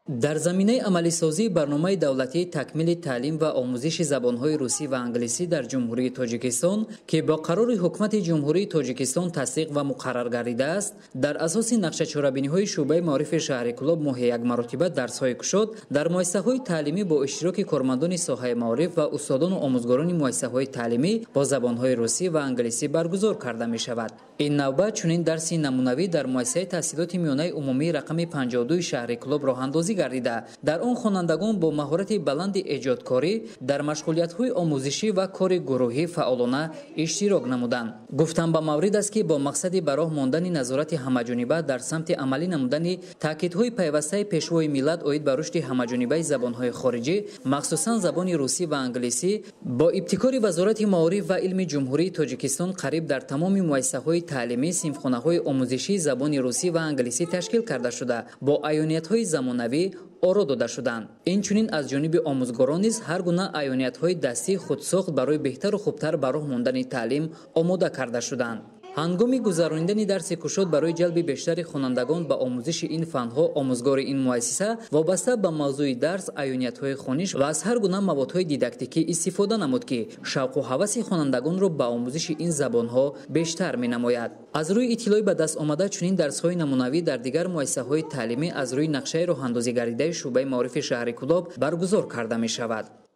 در زمینه عملی سازی برنامه دولتی تکمیل تعلیم و آموزش زبانهای روسی و انگلیسی در جمهوری تاجیکستان که با قرار حکومت جمهوری تاجیکستان تصدیق و مقرر گردیده است، در اساس نقشه چاره‌بینی‌های شعبه معارف شهر کلاب ماهی یک مرتبه درس‌های کشاد در مؤسسه‌های تعلیمی با اشتراک کارمندان ساحه معارف و استادان و آموزگاران مؤسسه‌های تعلیمی با زبانهای روسی و انگلیسی برگزار کرده می‌شود. این نوبت چنین درسی نمونوی در مؤسسه تحصیلات میانه عمومی رقم 52 شهر کلاب راه اندازی گردیده، در آن خوانندگان با مهارت بلند ایجادکاری در مشغولیت‌های آموزشی و کار گروهی فعالانه اشتراک نمودند. گفتم با مورد است که با مقصد براه ماندن نظارت همه‌جانبه در سمت عملی نمودن تاکیدهای پیوسته پیشوای ملت اوید بر رشد همه‌جانبه زبان‌های خارجی، مخصوصاً زبان روسی و انگلیسی، با ابتکار وزارت معارف و علم جمهوری تاجیکستان قریب در تمام مؤسسه‌های تعلیمی صنفخانه‌های آموزشی زبان روسی و انگلیسی تشکیل کرده شده با عیانیت‌های زمانوی آرا داده شدند. این چنین از جانب آموزگاران نیز هر گونه عیانیت‌های دستی خودساخت برای بهتر و خوبتر براه ماندن تعلیم آماده کرده شدند. هنگام گذراندن درس کشاد برای جلب بیشتر خوانندگان به آموزش این فنها، آموزگار این مؤسسه وابسته به موضوع درس عیانیت‌های خوانش و از هر گونه موادهای دیداکتیکی استفاده نمود که شوق و هوس خوانندگان را به آموزش این زبانها بیشتر می‌نماید. از روی اطلاعی به دست آمده چنین درس‌های نمونوی در دیگر مؤسسه‌های تعلیمی از روی نقشه راه‌اندازی گردیده شعبه معارف شهر کلاب برگزار کرده می‌شود.